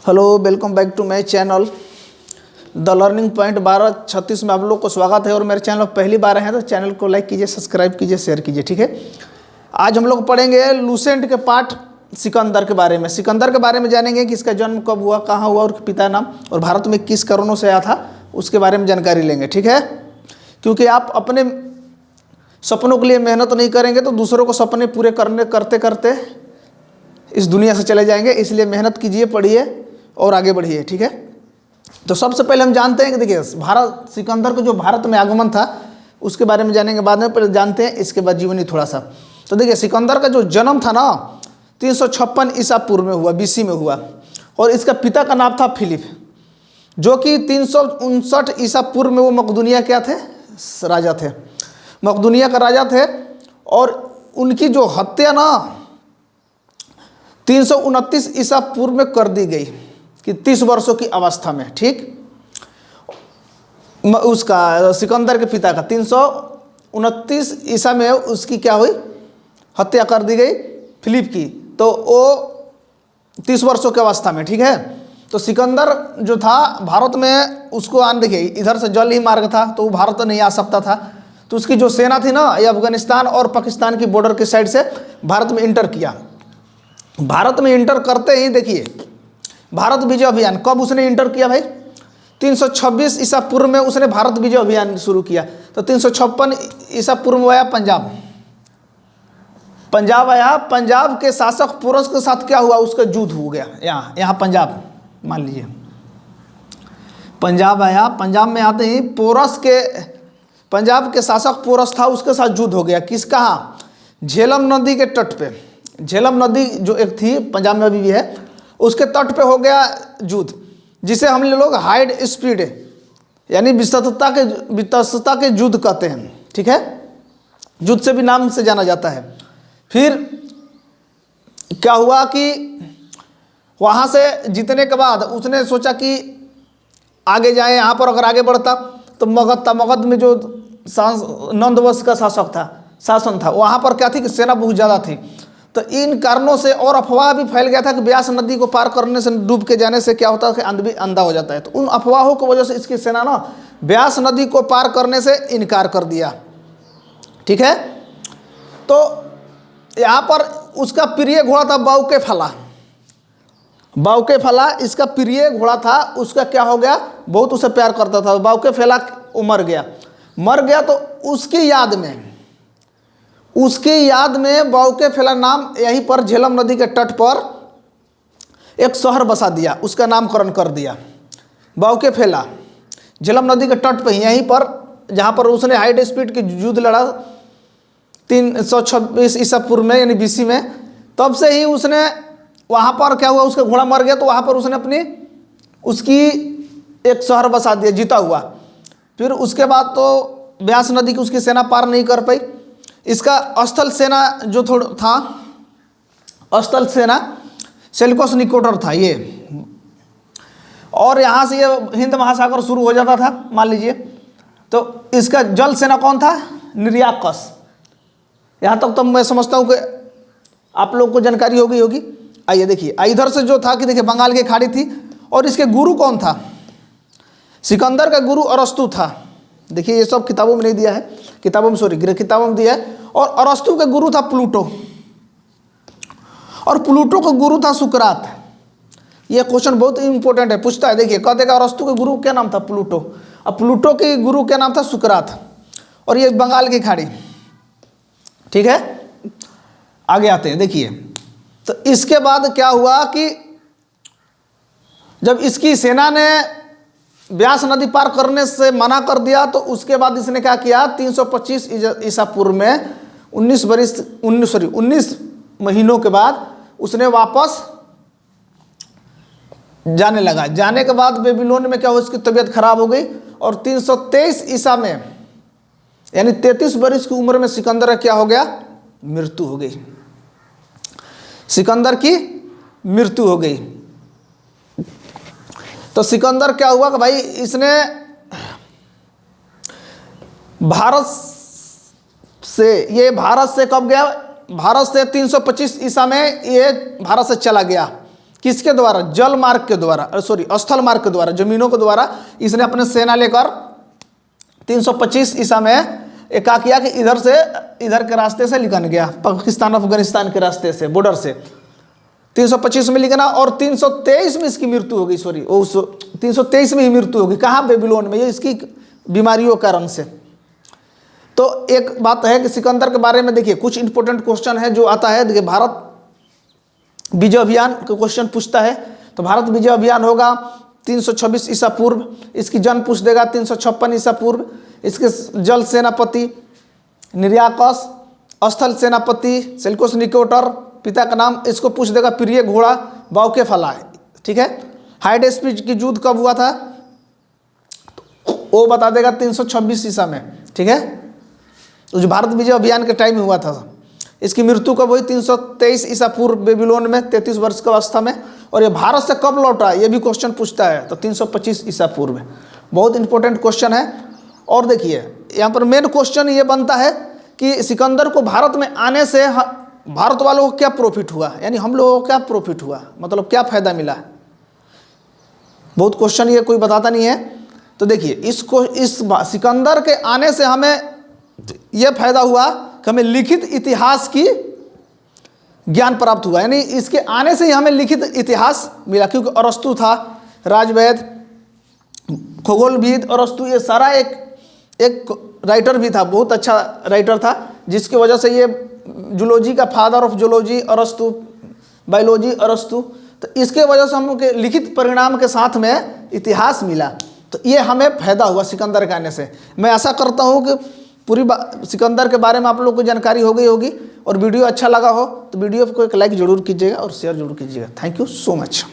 Hello, welcome back to my channel the learning point 1236 में आप लोग को स्वागत है। और मेरे चैनल पर पहली बार हैं तो चैनल को लाइक कीजिए, सब्सक्राइब कीजिए, शेयर कीजिए। ठीक है, आज हम लोग पढ़ेंगे लूसेंट के पाठ सिकंदर के बारे में। सिकंदर के बारे में जानेंगे कि इसका जन्म कब हुआ, कहाँ हुआ और पिता नाम, और भारत में किस करोनों से आया था उसके बारे में जानकारी लेंगे। ठीक है, क्योंकि आप अपने सपनों के लिए मेहनत नहीं करेंगे तो दूसरों को सपने पूरे करते करते इस दुनिया से चले जाएंगे। इसलिए मेहनत कीजिए, पढ़िए और आगे बढ़िए। ठीक है, तो सबसे पहले हम जानते हैं कि देखिए भारत सिकंदर का जो भारत में आगमन था उसके बारे में जानेंगे, बाद में पहले जानते हैं इसके बाद जीवनी थोड़ा सा। तो देखिए सिकंदर का जो जन्म था ना 356 ईसा पूर्व में हुआ, बीसी में हुआ। और इसका पिता का नाम था फिलिप, जो कि 359 ईसा पूर्व में वो मकदूनिया क्या थे, राजा थे, मकदूनिया का राजा थे। और उनकी जो हत्या ना 329 ईसा पूर्व में कर दी गई कि 30 वर्षों की अवस्था में। ठीक, उसका सिकंदर के पिता का 329 ईसा में उसकी क्या हुई, हत्या कर दी गई फिलिप की, तो वो 30 वर्षों की अवस्था में। ठीक है, तो सिकंदर जो था भारत में उसको आन देखिए इधर से जल ही मार्ग था तो वो भारत नहीं आ सकता था। तो उसकी जो सेना थी ना ये अफगानिस्तान और पाकिस्तान की बॉर्डर के साइड से भारत में इंटर किया। भारत में इंटर करते ही देखिए भारत विजय अभियान कब उसने इंटर किया भाई, 326 ईसा पूर्व में उसने भारत विजय अभियान शुरू किया। तो 356 ईसा पूर्व में आया पंजाब आया। पंजाब के शासक पोरस के साथ क्या हुआ, उसका युद्ध हो गया। यहाँ पंजाब मान लीजिए, पंजाब आया। पंजाब में आते ही पंजाब के शासक पोरस था, उसके साथ युद्ध हो गया। किस कहाँ, झेलम नदी के तट पे। झेलम नदी जो एक थी पंजाब में अभी भी है, उसके तट पे हो गया युद्ध, जिसे हम लोग हाइड स्पीड यानी विस्तृतता के युद्ध कहते हैं। ठीक है, युद्ध से भी नाम से जाना जाता है। फिर क्या हुआ कि वहाँ से जीतने के बाद उसने सोचा कि आगे जाए, यहाँ पर अगर आगे बढ़ता तो मगध में जो नंदवंश का शासन था वहाँ पर क्या थी कि सेना बहुत ज़्यादा थी। तो इन कारणों से और अफवाह भी फैल गया था कि ब्यास नदी को पार करने से, डूब के जाने से क्या होता है कि अंधा हो जाता है। तो उन अफवाहों की वजह से इसकी सेना ना ब्यास नदी को पार करने से इनकार कर दिया। ठीक है, तो यहाँ पर उसका प्रिय घोड़ा था बाउके फला इसका प्रिय घोड़ा था। उसका क्या हो गया, बहुत उसे प्यार करता था। बाउके फला वो मर गया। तो उसकी याद में बाउके फैला नाम यहीं पर झेलम नदी के तट पर एक शहर बसा दिया, उसका नामकरण कर दिया बाउके फैला। झेलम नदी के तट पर यहीं पर जहाँ पर उसने हाई स्पीड की युद्ध लड़ा 326 ईसा पूर्व में यानी बीसी में, तब से ही उसने वहाँ पर क्या हुआ, उसका घोड़ा मर गया तो वहाँ पर उसने उसकी एक शहर बसा दिया जीता हुआ। फिर उसके बाद तो ब्यास नदी की उसकी सेना पार नहीं कर पाई। इसका स्थल सेना जो था, स्थल सेना सेल्यूकस निकोटर था ये, और यहाँ से ये हिंद महासागर शुरू हो जाता था मान लीजिए। तो इसका जल सेना कौन था, निर्याकस। यहाँ तक तो मैं समझता हूँ कि आप लोग को जानकारी होगी। आइए देखिए, इधर से जो था कि देखिए बंगाल की खाड़ी थी, और इसके गुरु कौन था, सिकंदर का गुरु अरस्तु था। देखिए ये सब किताबों में नहीं दिया है, किताबों में दिया है। और अरस्तु का गुरु था प्लूटो, और प्लूटो का गुरु था सुकरात। ये क्वेश्चन बहुत इंपॉर्टेंट है, पूछता है। देखिए कहते हैं अरस्तु के गुरु क्या नाम था, प्लूटो, और प्लूटो के गुरु क्या नाम था, सुकरात। और ये बंगाल की खाड़ी। ठीक है, आगे आते हैं। देखिए तो इसके बाद क्या हुआ कि जब इसकी सेना ने ब्यास नदी पार करने से मना कर दिया तो उसके बाद इसने क्या किया, 325 ईसा पूर्व में 19 महीनों के बाद उसने वापस जाने लगा। जाने के बाद बेबीलोन में क्या हुआ, उसकी तबीयत खराब हो गई। और 323 ईसा में यानी 33 वर्ष की उम्र में सिकंदर क्या हो गया, मृत्यु हो गई। सिकंदर की मृत्यु हो गई। तो सिकंदर क्या हुआ कि भाई इसने भारत से कब गया, भारत से 325 ईसा में ये भारत से चला गया। किसके द्वारा? जल मार्ग के द्वारा, सॉरी स्थल मार्ग के द्वारा, जमीनों के द्वारा इसने अपने सेना लेकर 325 ईसा में क्या किया कि इधर से इधर के रास्ते से निकल गया, पाकिस्तान अफगानिस्तान के रास्ते से, बॉर्डर से 325 में लिखना। और 323 में इसकी मृत्यु हो गई, सॉरी 323 में ही मृत्यु होगी। कहाँ? बेबीलोन में, ये इसकी बीमारियों के कारण से। तो एक बात है कि सिकंदर के बारे में देखिए कुछ इंपॉर्टेंट क्वेश्चन है जो आता है। देखिए भारत विजय अभियान का क्वेश्चन पूछता है, तो भारत विजय अभियान होगा 326 ईसा पूर्व। इसकी जन्म पूछ देगा 356 ईसा पूर्व। इसके जल सेनापति निर्याकस, स्थल सेनापति सेल्कोस निकोटर, पिता का नाम इसको पूछ देगा प्रिय घोड़ा बाउके फला है, ठीक है। हाइड स्पीड की युद्ध कब हुआ था? वो बता देगा 326 ईसा में, ठीक है, तो जो भारत विजय अभियान के टाइम में हुआ था। इसकी मृत्यु कब हुई? 323 ईसा पूर्व बेबीलोन में 33 वर्ष की अवस्था में। और ये भारत से कब लौटा ये भी क्वेश्चन पूछता है, तो 325 ईसा पूर्व में। बहुत इंपॉर्टेंट क्वेश्चन है। और देखिए यहाँ पर मेन क्वेश्चन ये बनता है कि सिकंदर को भारत में आने से भारत वालों को क्या प्रॉफिट हुआ, यानी हम लोगों को क्या प्रॉफिट हुआ, मतलब क्या फायदा मिला। बहुत क्वेश्चन ये कोई बताता नहीं है। तो देखिए इस सिकंदर के आने से हमें यह फायदा हुआ कि हमें लिखित इतिहास की ज्ञान प्राप्त हुआ, यानी इसके आने से ही हमें लिखित इतिहास मिला। क्योंकि अरस्तु था राजवैद, खगोलविद अरस्तु, ये सारा एक राइटर भी था, बहुत अच्छा राइटर था, जिसकी वजह से ये जूलॉजी का फादर ऑफ जूलॉजी अरस्तु, बायोलॉजी अरस्तु, तो इसके वजह से हम के लिखित परिणाम के साथ में इतिहास मिला। तो ये हमें फायदा हुआ सिकंदर के आने से। मैं आशा करता हूँ कि पूरी सिकंदर के बारे में आप लोग को जानकारी हो गई होगी। और वीडियो अच्छा लगा हो तो वीडियो को एक लाइक जरूर कीजिएगा और शेयर जरूर कीजिएगा। Thank you so much.